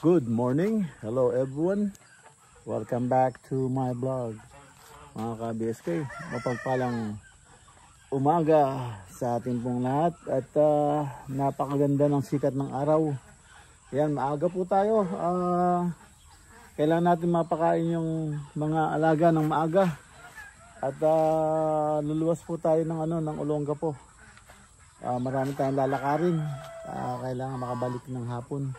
Good morning, hello everyone, welcome back to my vlog mga ka-BSK. Mapagpalang umaga sa ating pong lahat at napakaganda ng sikat ng araw. Yan, maaga po tayo. Kailangan natin mapakain yung mga alaga ng maaga at luluwas po tayo ng Olonga po. Marami tayong lalakarin, kailangan makabalik ng hapon.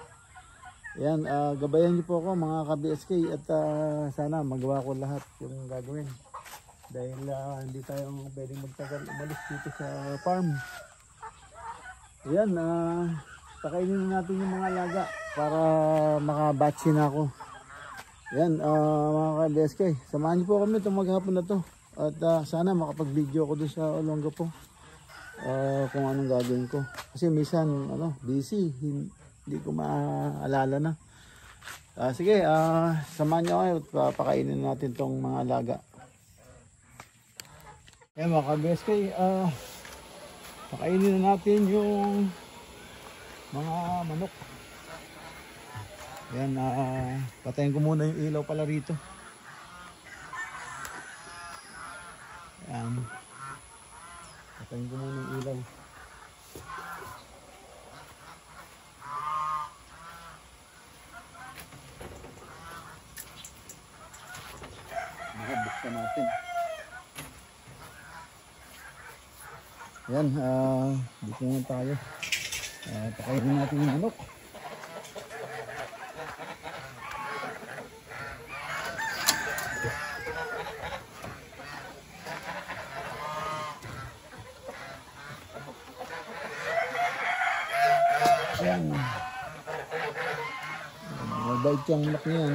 Yan, gabayan niyo po ako mga ka-BSK at sana magawa ko lahat yung gagawin dahil hindi tayo pwedeng magtagal umalis dito sa farm. Yan, pakainin natin yung mga alaga para makabatsi na ako. Yan, mga ka-BSK, samahan niyo po kami itong maghapon na to at sana makapag-video ko doon sa Olonga po kung anong gagawin ko kasi minsan busy, hindi ko maalala na. Sige, samahan nyo kayo at pakainin natin tong mga alaga. Ayan mga ka-BSK, pakainin na natin yung mga manok. Ayan, patayin ko muna yung ilaw pala rito. Ayan, patayin ko muna yung ilaw. Buksan natin. Ayan, dito muna tayo. Pakainin natin yung manok. Ayan. Mabait yung manok niyan.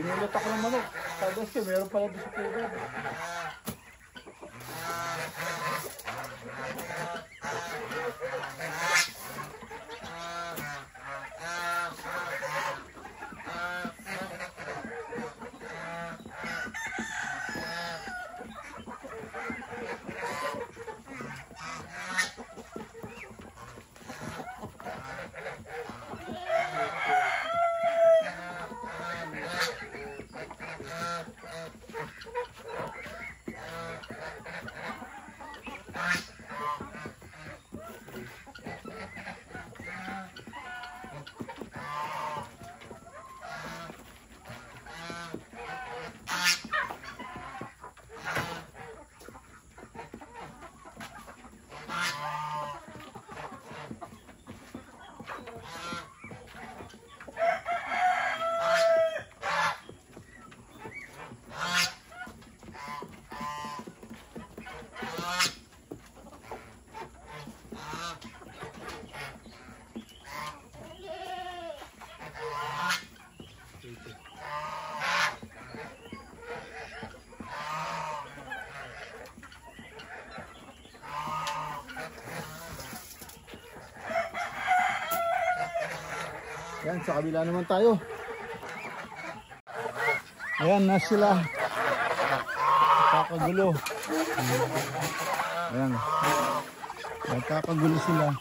Binulot ako ng manok. Tapos ko, meron pala doon sa tubig. Yan, sa kabila naman tayo. Ayan na sila. Nagkakagulo. Ayan. Nagkakagulo sila.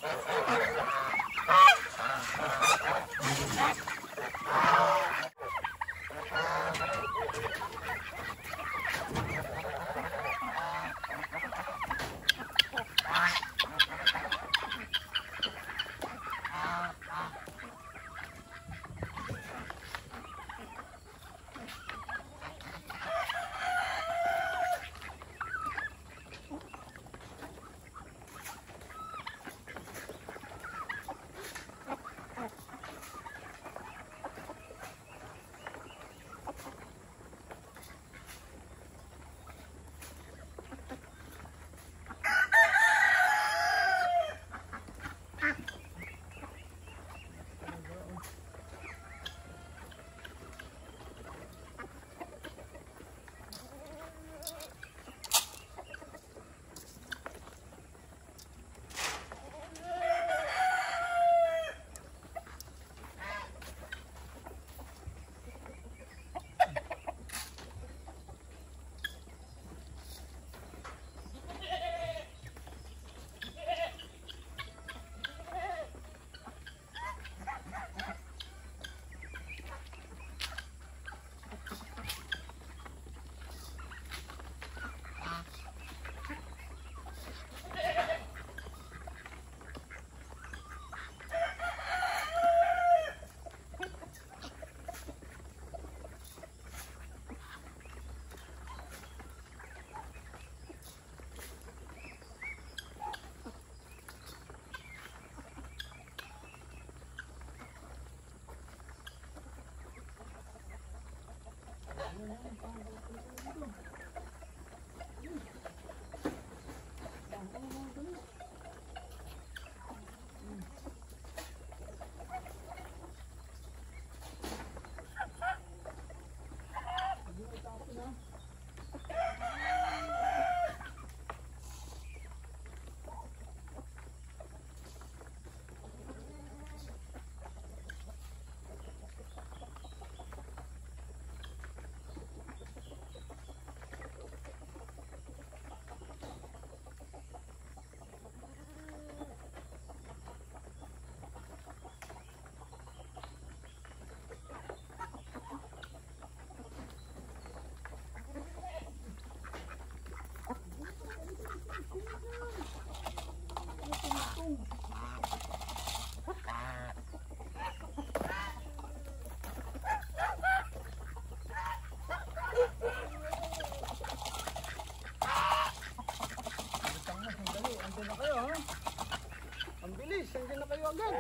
agad.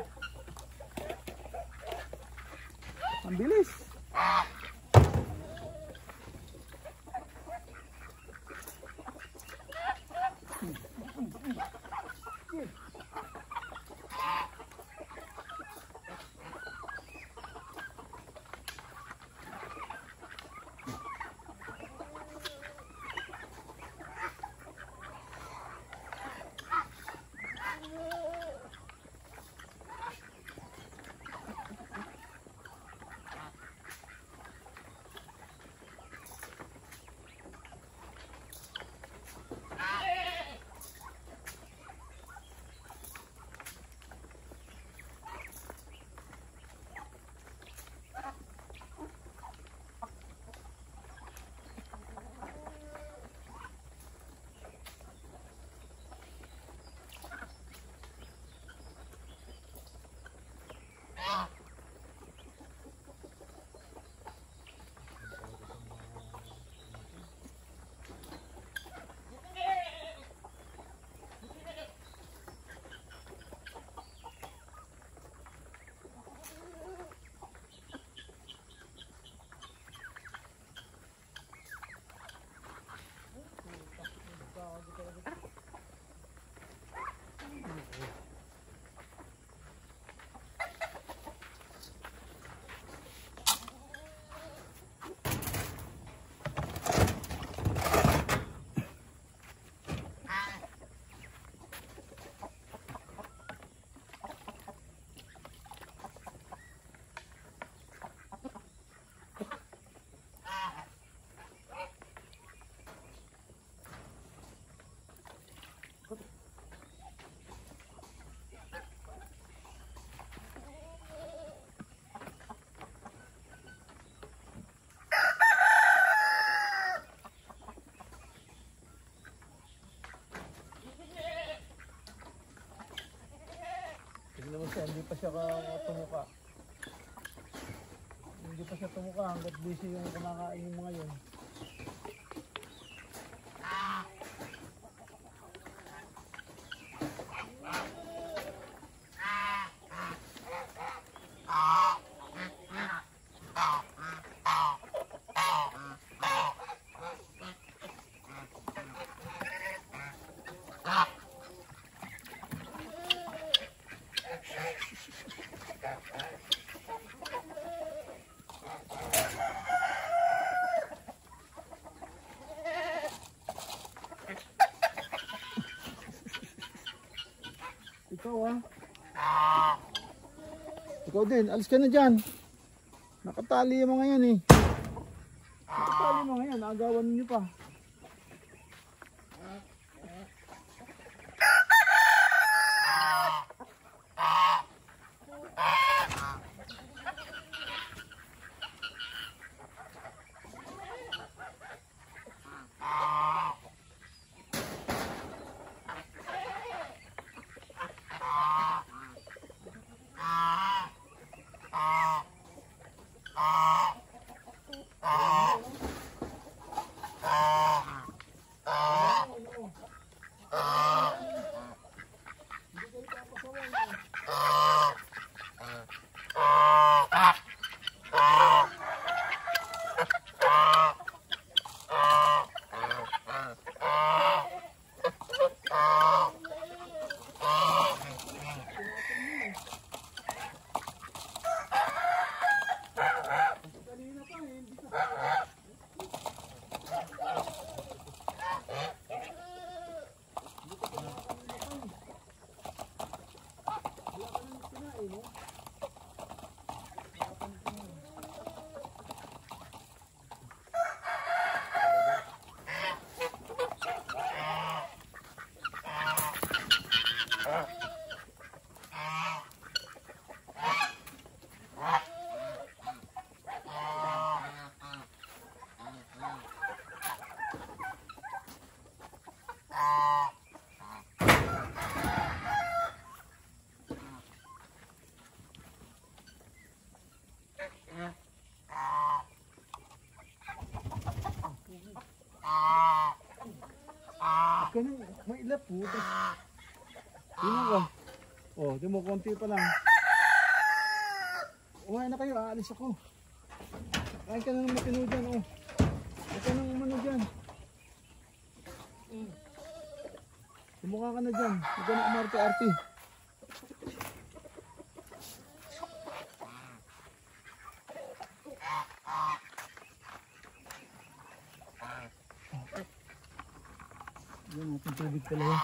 Ang bilis. pa siya tumuka. Hindi pa siya tumuka hanggat busy yung kumakain yung mga yun. Ikaw ikaw din, alis ka na dyan. Nakatali yung mga yan eh. Nakatali yung mga yan, agawan ninyo pa. Ganun, may ilap po. Tingnan ko. Oh, di mo konti pa lang. Umain na kayo, aalis ako. Kain ka na ng matino dyan, oh. Kain ka ng umano dyan. Sumukha ka na dyan. Huwag ka na umarte-arte. Yan natin tubig talaga.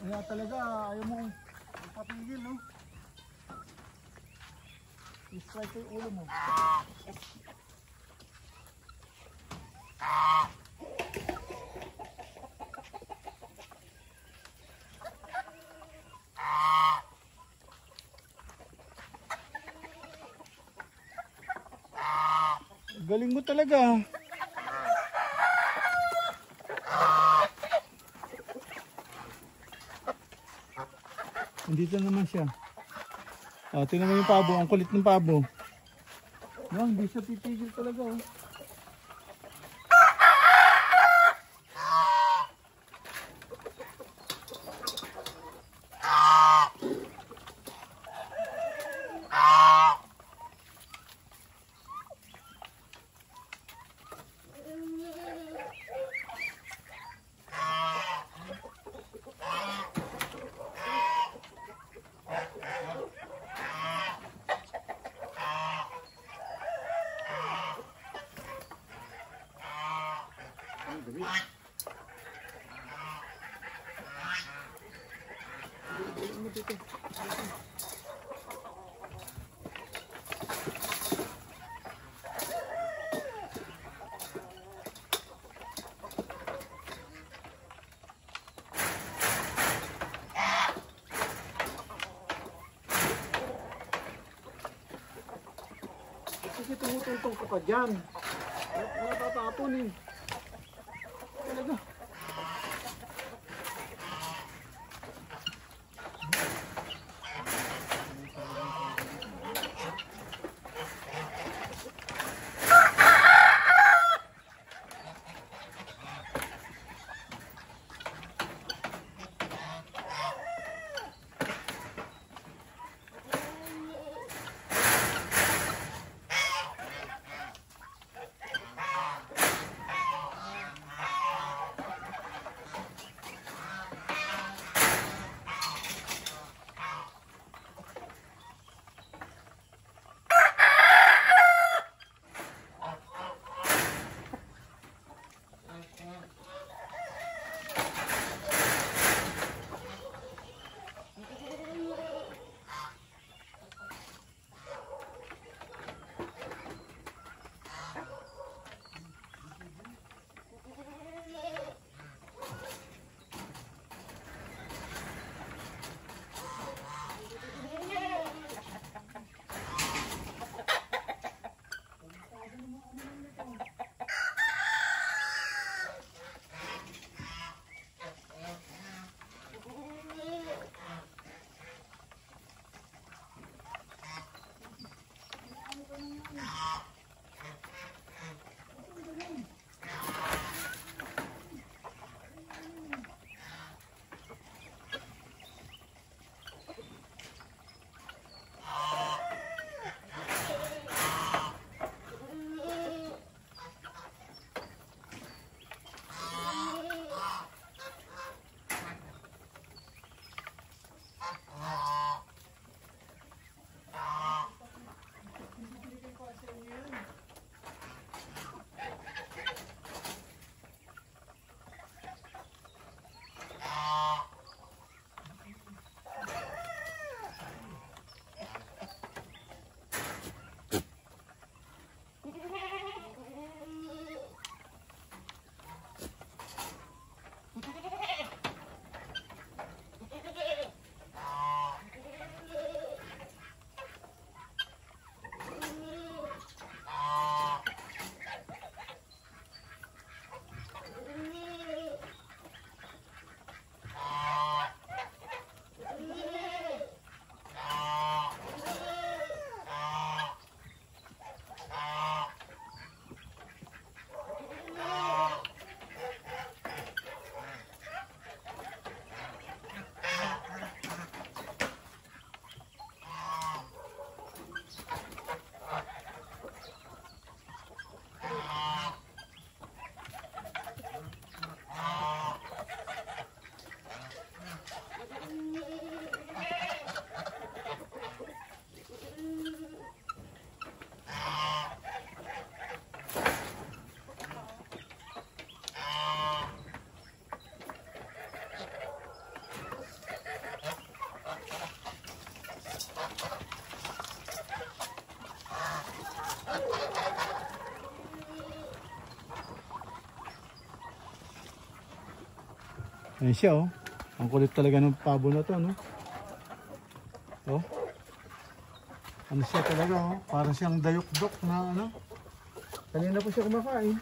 Kaya talaga ayaw mong patigil, no? I-strike ko yung ulo mo. Galing mo talaga. Nandito naman siya. Tingnan mo yung pabo, ang kulit ng pabo. Yan, hindi siya titigil talaga. Oh. tumutuntong ka pa dyan. Natatapon eh. Talaga. Ayan siya oh. Ang kulit talaga ng pabo na to, no? Oh. Ano siya talaga oh. Parang siyang dayok-dok na ano. Kanina po siya kumakain.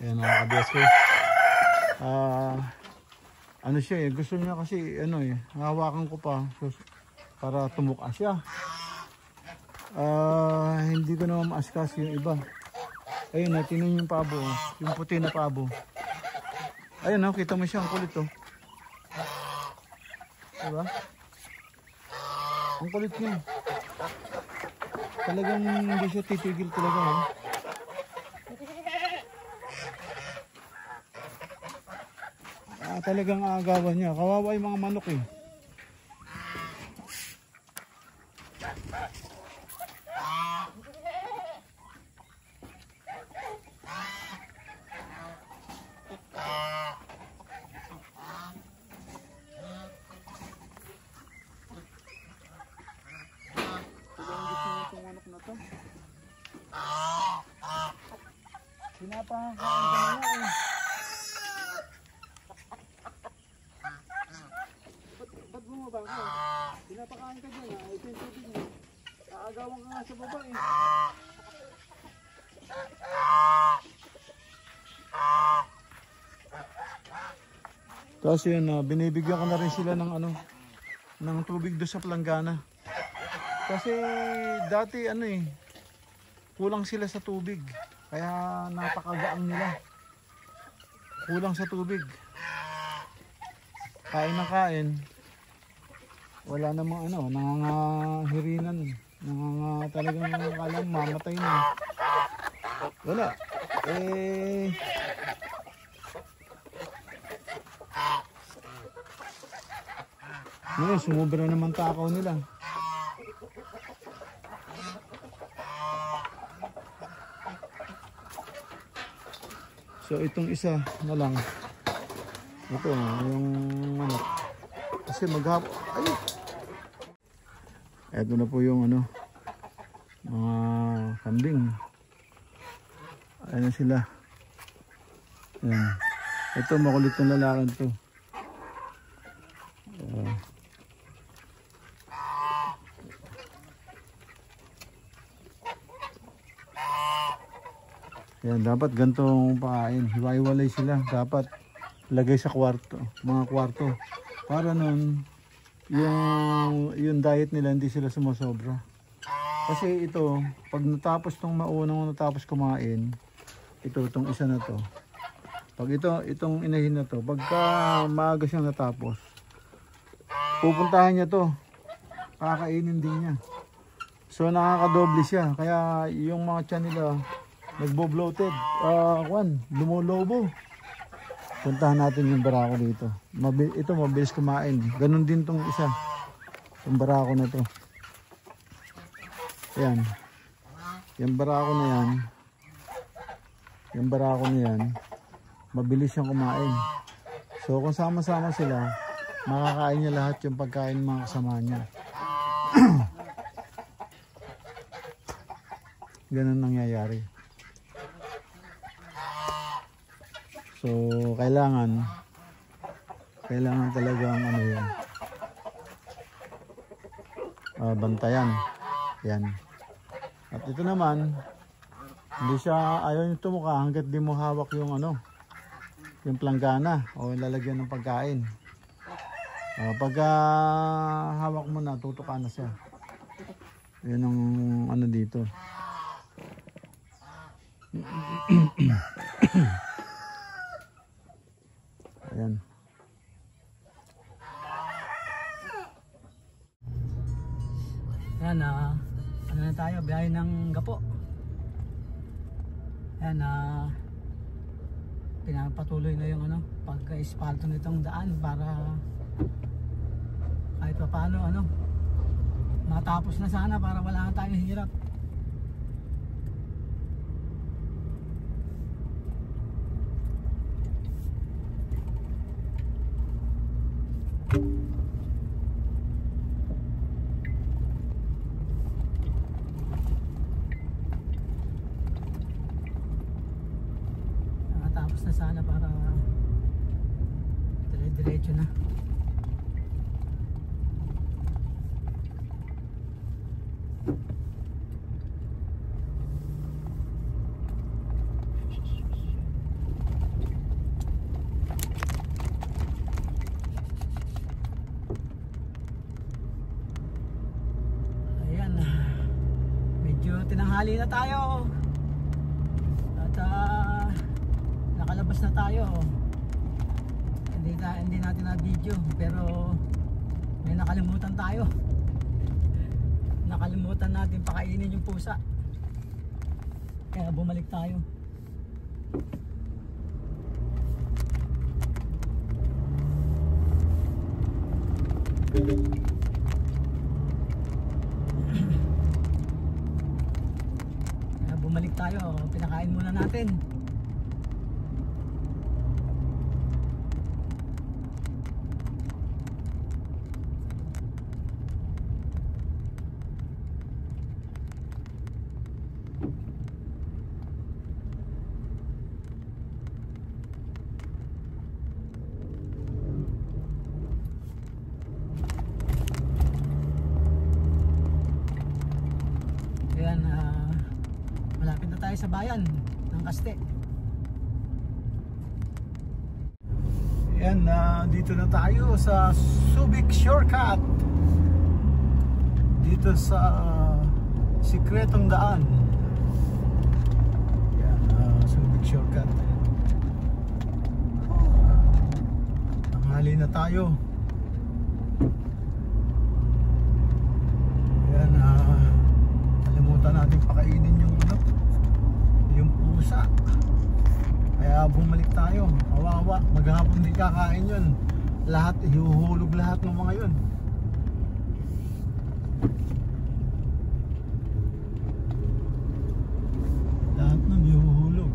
Ayan mga ka-BSK. Ano siya eh, gusto niya kasi ano eh, hawakan ko pa para tumuka siya. Hindi ko naman maaskas yung iba. Ayun na, tinan yung pabo, yung puti na pabo. Ayun oh, kita mo siya, ang kulit oh. Diba? Ang kulit niya. Talagang hindi siya titigil talaga oh. Talagang aagawan niya. Kawawa yung mga manok eh. Pinapahan ka na eh. Ba't bumaba ka? Pinapakain ka dyan ha. Ito yung tubig mo. Aagawan ka nga sa baba eh. Tapos yun, binibigyan ko na rin sila ng ano, ng tubig doon sa planggana. Kasi dati ano eh, kulang sila sa tubig. Kaya napakagaang nila. Kulang sa tubig. Kain na kain. Wala namang ano, nangangahirinan. Talagang kalang mamatay na. Wala. Ngayon, sumubra naman takaw nila. So itong isa na lang. Ito yung manok. Kasi maghapon. Ay! Ito na po yung ano, mga kambing. Ayan na sila. Ayan. Ito makulit ng lalakan to. Yan, dapat gantong pakain. Hiwa-hiwalay sila. Dapat lagay sa kwarto, mga kwarto. Para nun, yung diet nila hindi sila sumasobra. Kasi ito, pag natapos tong maunang natapos kumain, itong isa na to. Pag itong inahin na to, pagka maaga siyang natapos, pupuntahan niya to. Kakainin din niya. So nakakadoble siya. Kaya yung mga tiyan nila, nagbo-bloated, lumolobo. Puntahan natin yung barako dito. Ito mabilis kumain. Ganun din tong isa. Yung barako na to. Ayan. Yung barako na yan. Yung barako na yan. Mabilis siyang kumain. So kung sama-sama sila, makakain niya lahat yung pagkain ng mga kasama niya. Ganun nangyayari. So kailangan talagang ano yun, bantayan yan. At ito naman, hindi siya ayaw yung tumuka hanggat di mo hawak yung ano, yung planggana o lalagyan ng pagkain. Pagka hawak mo na, tutuka na siya. Yun ang ano dito. Ayan. Ayan, ano na tayo, biyahe ng Gapo. Ayan, pinapatuloy na yung ano, pagka-espalto nitong daan para kahit pa paano ano, matapos na sana para wala na tayong hirap. Tapos na sana para dire-diretso na. tanghali na tayo. At nakalabas na tayo. Hindi natin na video, pero may nakalimutan tayo. Nakalimutan natin pakainin yung pusa. Kaya bumalik tayo. Kaya bumalik tayo, pinakain muna natin. Ayan, malapit na tayo sa bayan ng Caste. Ayan, dito na tayo sa Subic Shortcut. Dito sa Sikretong Daan. Ayan, Subic Shortcut. Tanghali na tayo. Ayan, kalimutan natin pakainin yung pusa. Kaya bumalik tayo. Kawawa, maghapon di kakain yun. Lahat, ihuhulog lahat ng mga yun. Lahat nun ihuhulog.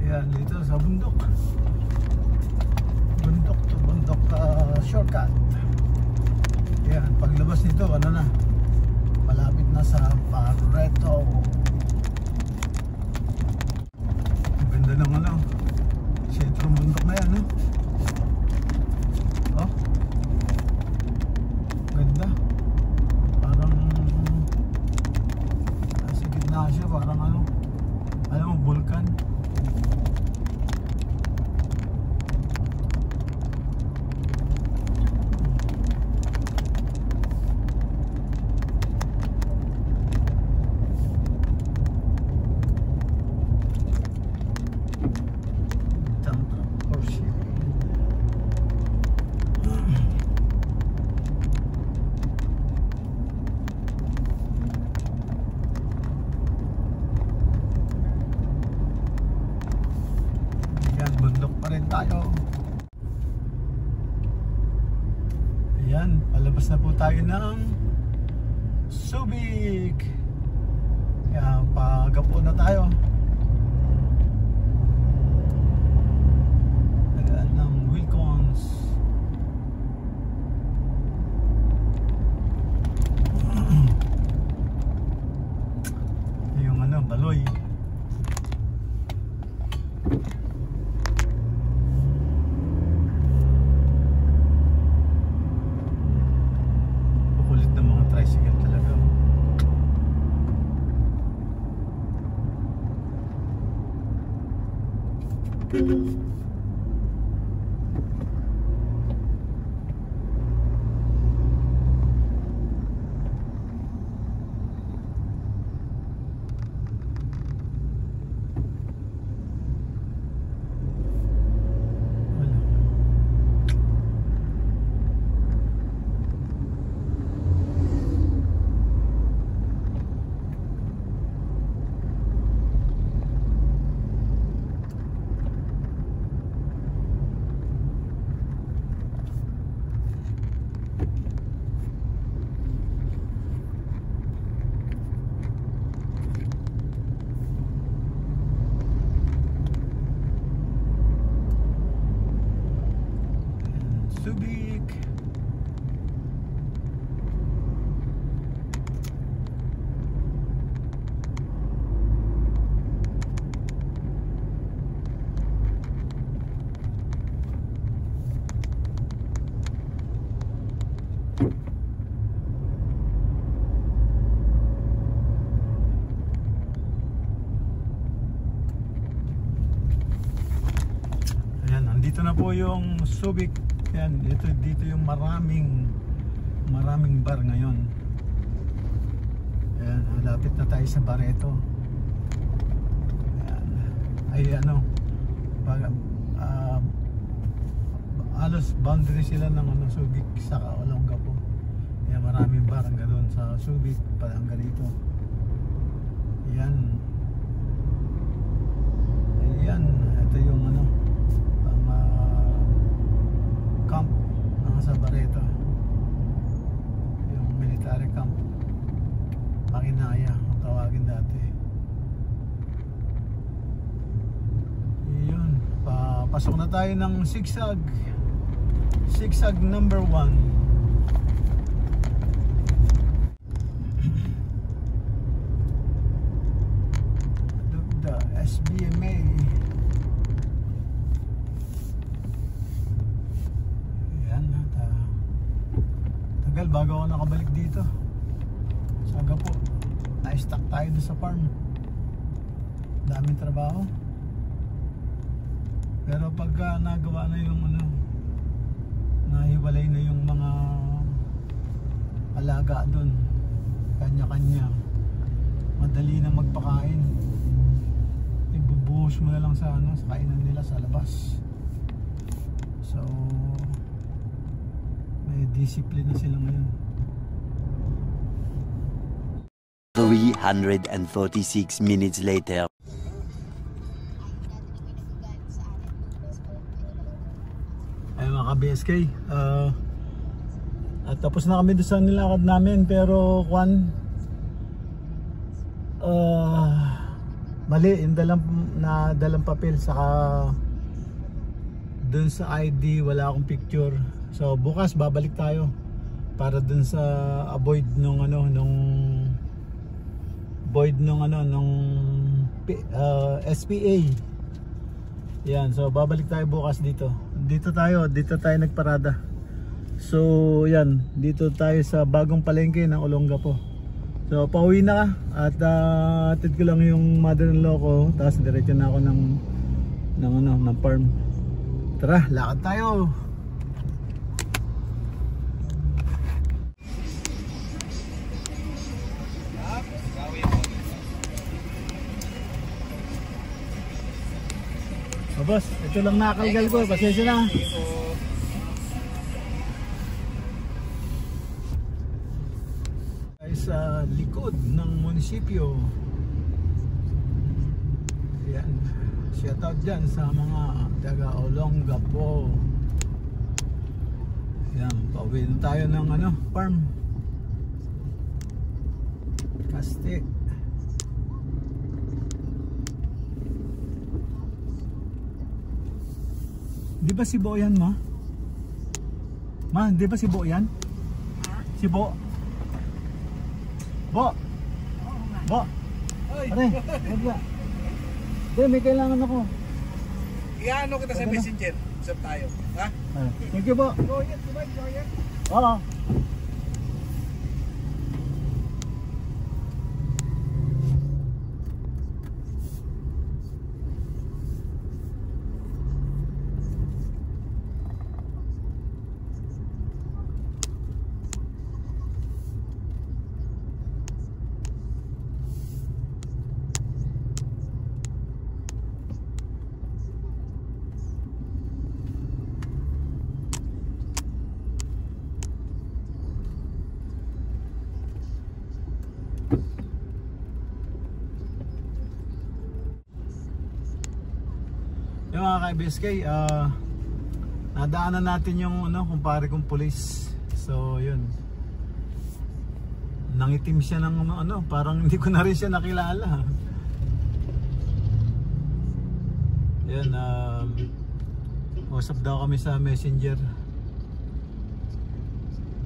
Ayan, dito sa bundok. Bundok to bundok shortcut. Ayan, paglabas nito, ano na? Malapit na sa Barreto. Ang ganda ng sentrong bundok na yan, no? Oh, ganda. Parang nasa gitna siya, parang vulkan. Bundok pa rin tayo. Ayan, palabas na po tayo ng Subic. Kaya pagapo na tayo. Ayan ng Wilcons. Yung Baloy. Tricycle talaga. Ito na po yung Subic. Yan, dito yung maraming bar ngayon. Ayan, lapit na tayo sa Barreto. Ayan. Ay ano, halos boundary sila ng Subic sa Olongapo. Ayan, maraming bar hanggang doon sa Subic para hanggang dito. Ayan. Ayan, ito yung camp sa Barreto, yung military camp, Pakinaya ang tawagin dati. Yun, pasok na tayo ng zigzag number 1. The SBMA. Bago ako nakabalik dito sa Agapo, na-stuck tayo doon sa farm, daming trabaho. Pero pagka nagawa na yung nahiwalay na yung mga alaga doon, kanya-kanya, madali na magpakain. Ibubuhos mo na lang sa sa kainan nila sa labas. So may discipline na sila ngayon. 346 minutes later. Ay mga ka-BSK, tapos na kami doon sa nilakad namin, pero mali yung dalang papel, saka doon sa ID wala akong picture. So bukas babalik tayo para dun sa void nung SPA. Yan, so babalik tayo bukas dito. Dito tayo nagparada. So yan, dito tayo sa bagong palengke ng Olongapo. So pauwi na at atid ko lang yung mother-in-law ko, tapos diretso na ako ng farm. Tara, lakad tayo. Boss, ito lang nakakalgal ko, pasensya na. Ay sa likod ng munisipyo. Yan, shout out dyan sa mga taga Olongapo. Yan, pauwi na tayo ng farm. Kastik. Di ba si Bo yan, ma? Ma, di ba si Bo yan? Si Bo? Bo? Bo? Are, wala. Di, may kailangan ako. Iano kita sa messenger. Usap tayo. Ha? Thank you, Bo. Joyet, di ba? Joyet? Oo. Yung mga ka-BSK, nadaanan natin yung kumpare kong pulis. So yun, nangitim siya ng parang hindi ko na rin siya nakilala. Yan, usap daw kami sa messenger.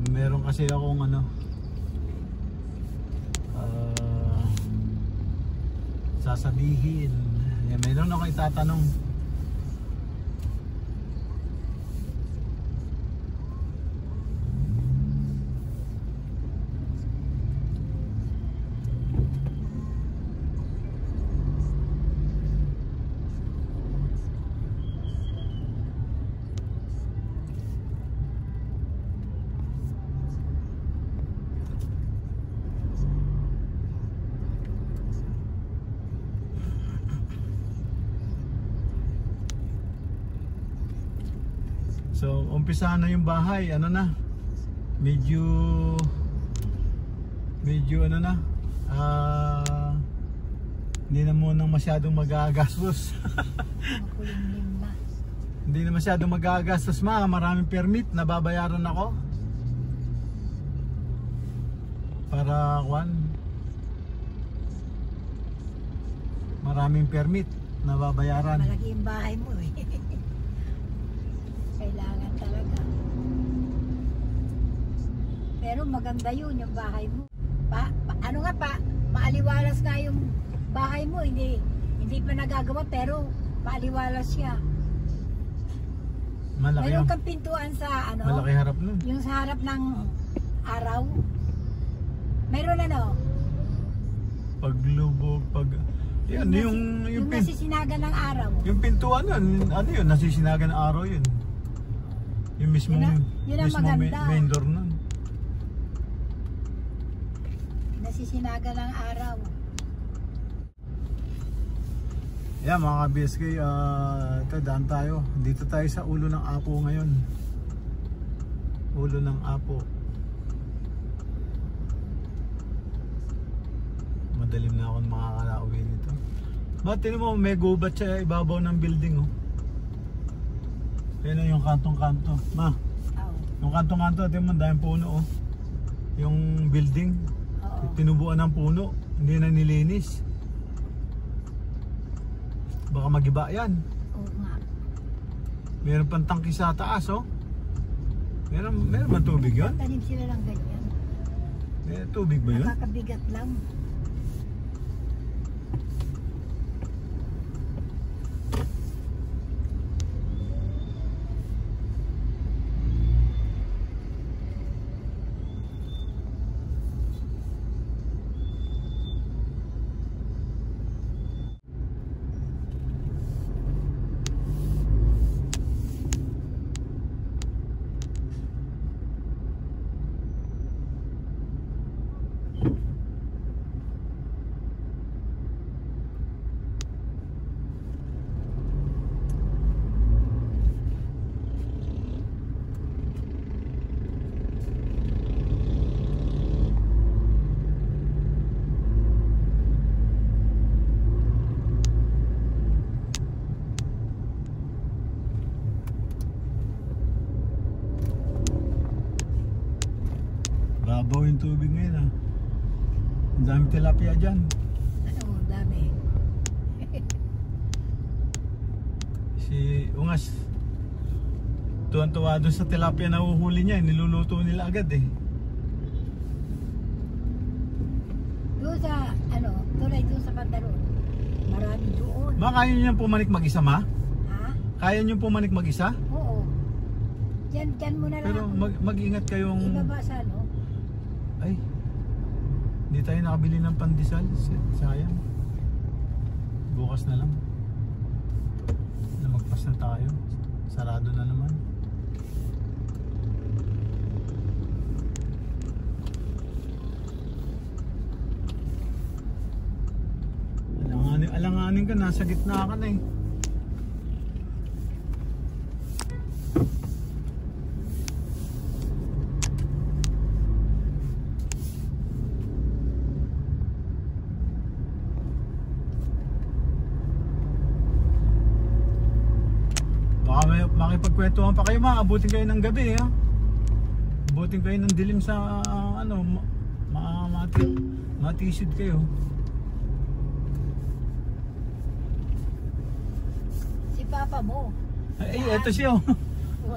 Meron kasi akong sasabihin. Yan, meron ako itatanong. So, umpisa na yung bahay. Ano na? Medyo ano na? Hindi na munang masyadong magagastos. Hindi na masyadong magagastos, maraming permit na babayaran ako. Para maraming permit na babayaran. Malaki yung bahay mo eh. Kailangan talaga. Pero maganda yun yung bahay mo. Maaliwalas nga yung bahay mo. Hindi pa nagagawa pero maaliwalas siya. Malaki Meron kang pintuan sa malaki harap nun. yung sa harap ng araw. Meron Paglubog, yan, yung nasisinagan ng araw. yung pintuan nun, ano yun, nasisinagan ng araw yun. Yung mismo Yun ang maganda. main door nun. Nasisinagan ng araw. Yeah, mga ka-BSK, daan tayo. Dito tayo sa ulo ng Apo ngayon. Ulo ng Apo. Madalim na akong makakalauwi nito. Ba't tinan mo, may gubat siya ibabaw ng building, oh. Yan yung kantong-kanto. Ma, yung kantong-kanto, tinan mo, dahil puno, oh. Yung building, tinubuan ng puno, hindi na nilinis. Baka magiba yan. Oo nga. Meron pang tangki sa taas, oh. Meron ba tubig yun? Tanim sila lang ganyan. May tubig ba yun? Nakakabigat lang. Babaw yung tubig ngayon, ah. Ang daming tilapia dyan. Ang dami. Si Ungas, tuwan-tuwa doon sa tilapia na uhuli niya, niluluto nila agad eh. Doon sa, tulay doon sa Pandaron. Marami doon. Ma, kaya niyo pumanik mag-isa, ma? Ha? Kaya niyo pumanik mag-isa? Oo. Diyan mo na lang. Pero mag-ingat kayong... Ibaba sa Ay, hindi tayo nakabili ng pandesal. Sayang. Bukas na lang. Magpas na tayo. Sarado na naman. Alanganin ka, nasa gitna ka na eh. Makipagkwentuhan pa kayo, abutin kayo ng gabi, ha? Abutin kayo ng dilim sa matisid kayo. Si Papa mo. Ay, eto siya, oh.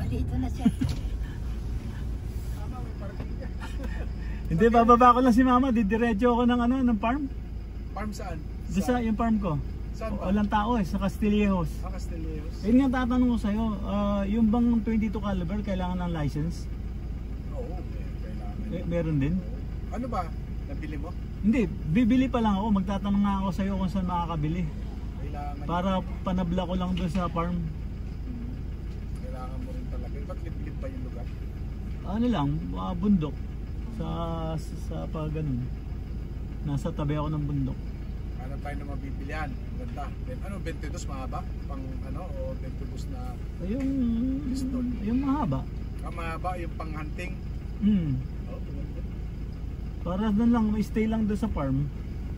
Dito na siya. Hindi, bababa ko lang si Mama, didiretso ako ng farm. Farm saan? Sa yung farm ko. Saan ba? Walang tao sa Castillejos. Castillejos. Yun nga tatanong ko sa'yo, yung bang 22 caliber kailangan ng license? Oo, kailangan. Meron din? Ano ba? Nabili mo? Hindi, bibili pa lang ako. Magtatanong nga ako sa'yo kung saan makakabili. Kailangan. Para panabla ko lang doon sa farm. Kailangan mo rin talaga. Ba't liblib pa yung lugar? Ano lang, bundok. Sa pag ganun. Nasa tabi ako ng bundok. Hanap tayo ng mabibilihan. Ganda. Then, 22 mahaba? Pang o 22 na Yung mahaba. mahaba yung pang-hunting. Oh, ganda. Para doon lang, stay lang doon sa farm.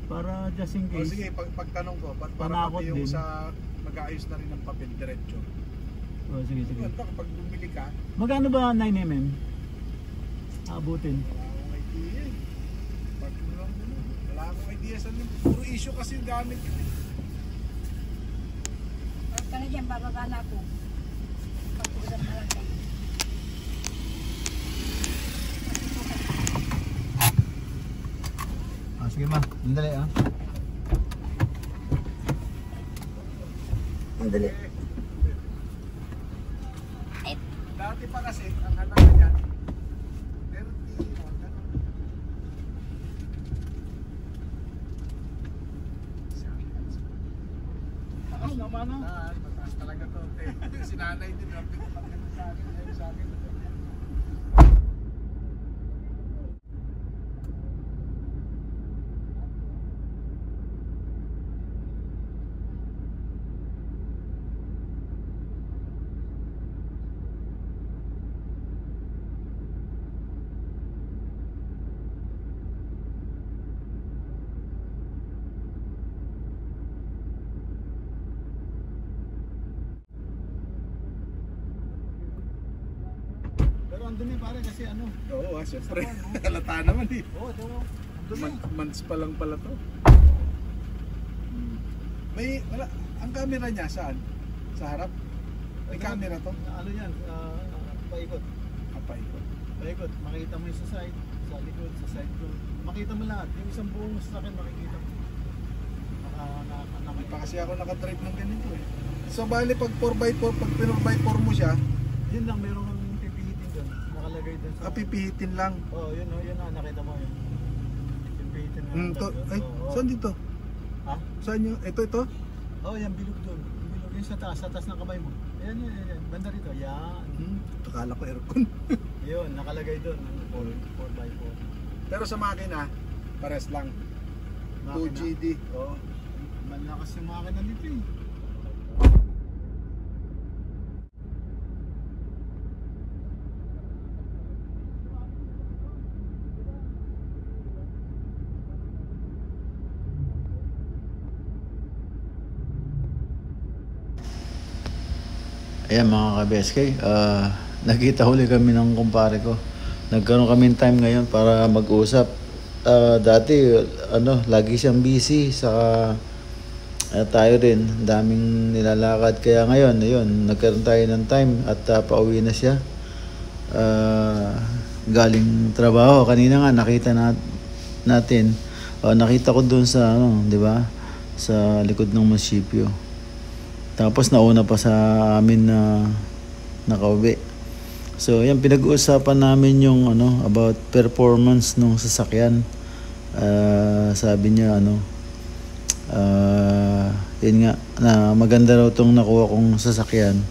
Para just in case. Sige, pagtanong ko, para Panakot pati yung din. sa mag-aayos na rin ng papel diretso. Sige. Ganda kapag bumili ka, Magkano ba 9mm? Abutin. wala akong idea eh. Wala akong idea sa puro issue kasi yung gamit yun eh. Huwag ka na dyan, bababa na ako. Pag-usap na lang tayo. Sige ma, andali Andali. Dati pa kasi, ang halaga niyan, 30, ganun. Takas naman Mataas talaga to. Si nanay din, pinapaganda sa akin. Ayun sa akin. Pero andun pare kasi Oo, syempre. Halata naman eh. Oo, ito. Months pa lang pala to. Wala, ang camera niya saan? Sa harap? May camera to? Ano yan? Paikot. Paikot. Paikot. Makita mo yung sa side, sa likod, sa side ko. Makita mo lahat. Yung isang buong sasakyan makikita mo. Hindi pa kasi ako nakadrive ng ganito eh. So bali pag 4x4, pag 4x4 mo siya, Yun lang, meron kang pipihitin doon. Nakalagay doon sa... pipihitin lang. Oo, yun nakita mo yun. Pipihitin mo. Ay, saan dito? Ha? Saan yung, ito? Oo, yan, bilog doon. Bilog yun sa taas ng kamay mo. Ayan. Banda rito, yan. Akala ko aircon. Yun, nakalagay doon. 4x4. Pero sa makina, pares lang. 2GD. Oo. Malakas yung makina dito eh. Ayan mga ka-BSK, nakita huli kami ng kumpare ko. Nagkaroon kami time ngayon para mag-usap. Dati, lagi siyang busy, saka tayo rin, daming nilalakad. Kaya ngayon, nagkaroon tayo ng time at pauwi na siya. Galing trabaho. Kanina nga, nakita natin. Nakita ko doon sa, di ba? Sa likod ng munisipyo. Tapos nauna pa sa amin na nakauwi. So, yan pinag-uusapan namin yung about performance ng sasakyan. Sabi niya yun nga na maganda raw tong nakuha kong sasakyan.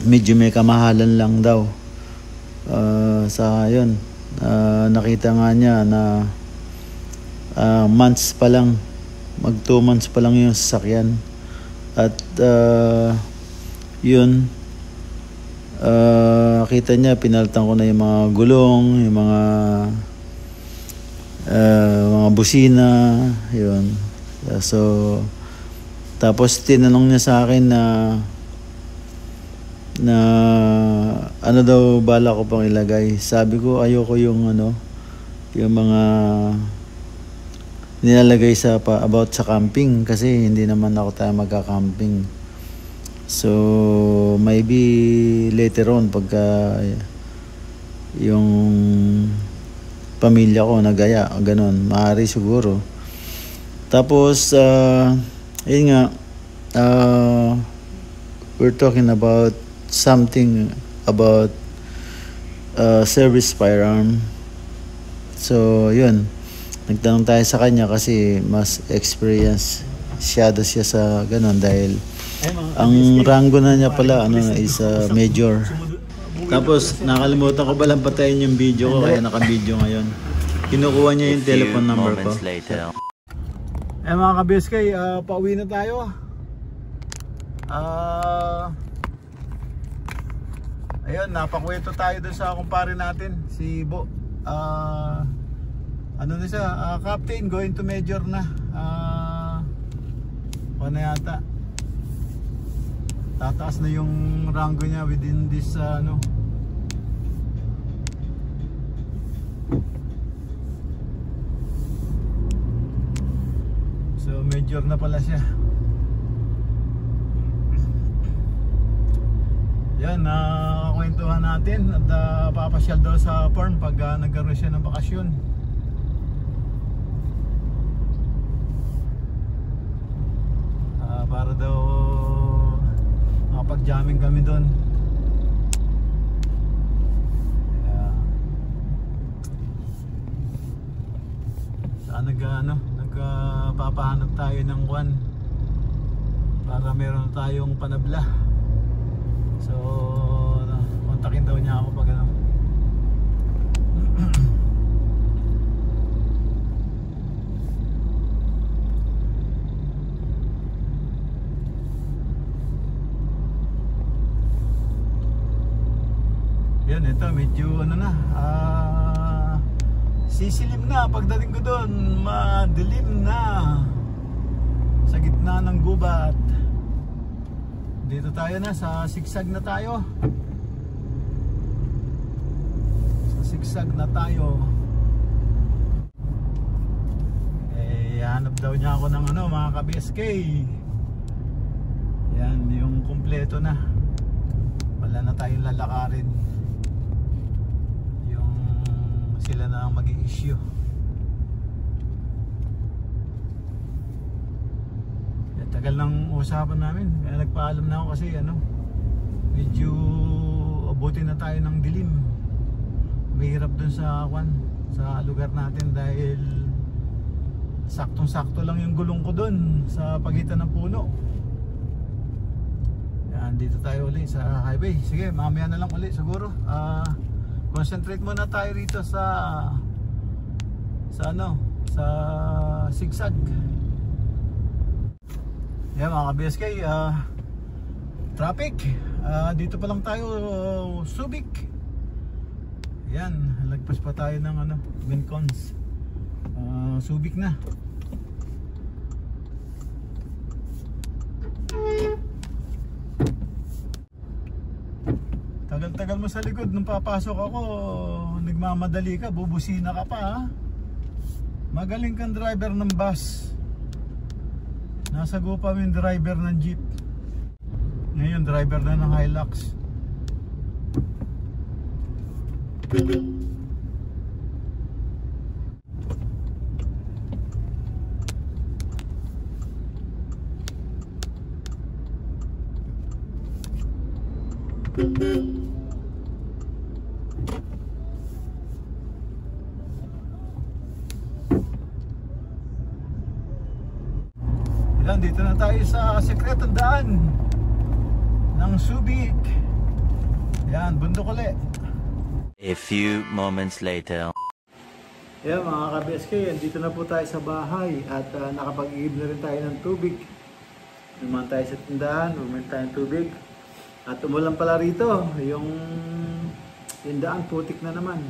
Medyo may kamahalan lang daw. Sa yun, nakita nga niya na months pa lang, mag 2 months pa lang yung sasakyan. At yun, kita niya pinalitan ko na yung mga gulong, yung mga busina, yun. So tapos tinanong niya sa akin na ano daw bala ko pang ilagay. Sabi ko ayoko yung yung mga nilalagay about sa camping kasi hindi naman ako tayo magka-camping. So maybe later on pagka yung pamilya ko nagaya, ganun, maaari siguro. Tapos yun nga, we're talking about something about service firearm. So yun, nagtanong tayo sa kanya kasi mas experience siya sa ganun dahil ang rango na niya pala is major. Tapos nakalimutan ko balang patayin yung video ko kaya naka-video ngayon. Kinukuha niya yung A few telephone number ko. moments later. Mga ka-BSK, pauwi na tayo. Ayun, napakwento tayo dun sa kumpare natin, si Bo. Ano na siya, captain, going to major na. Ano yata, tataas na yung rango niya within this so major na pala siya. Yan, nakakwentuhan natin at papasyal daw sa farm pag nagkaroon siya ng bakasyon. Para daw makapag-jamming kami doon. Saan nagpapahanap tayo ng kwan para meron tayong panabla. So kontakin daw niya ako pag yan, ito medyo sisilim na pagdating ko doon, madilim na sa gitna ng gubat. Dito tayo na, sa sigsag na tayo. Sa sigsag na tayo. Hanap daw niya ako ng mga ka-BSK. Yan, yung kumpleto na. Wala na tayong lalakarin. Yung sila na ang mag-i-issue. Tagal ng usapan namin, kaya nagpaalam na ako kasi medyo abutin na tayo ng dilim. Mahirap dun sa lugar natin dahil saktong-sakto lang yung gulong ko dun sa pagitan ng puno. Yan, dito tayo ulit sa highway. Sige, mamaya na lang ulit siguro. Concentrate muna tayo rito sa sigsag. Yan mga ka-BSK, traffic, dito pa lang tayo, Subic. Yan, lagpas pa tayo ng Wincons. Subic na. Tagal-tagal mo sa likod, nung papasok ako, nagmamadali ka, bubusina ka pa ha. Magaling kang driver ng bus. Nasagupa mo yung driver ng jeep. Ngayon driver na ng Hilux. Dito na tayo sa sekretong daan ng Subic. Yan, bundok ulit. A few moments later. Yan mga ka-BSK, dito na po tayo sa bahay at nakapag-iib na rin tayo ng tubig. Naman tayo sa tindahan, naman tayo ng tubig. At umulan pala rito, yung tindahan putik na naman.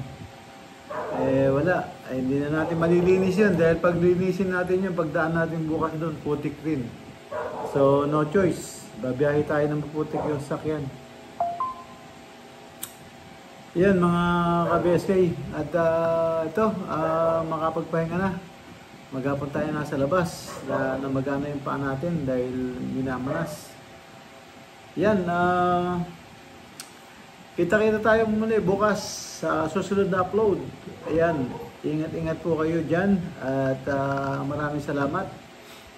Wala, hindi na natin malilinis yun dahil pag linisin natin yun, pagdaan natin bukas doon, putik rin. So no choice, babiyahe tayo ng putik yung sakyan. Yan mga ka-BSK, at ito, makapagpahinga na. Maghapon tayo nasa labas na magana yung paa natin dahil minamanas. Yan, kita-kita tayo muli bukas sa susunod na upload. Ayan, ingat-ingat po kayo dyan at maraming salamat.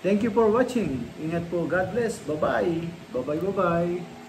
Thank you for watching. Ingat po. God bless. Bye-bye. Bye-bye. Bye-bye.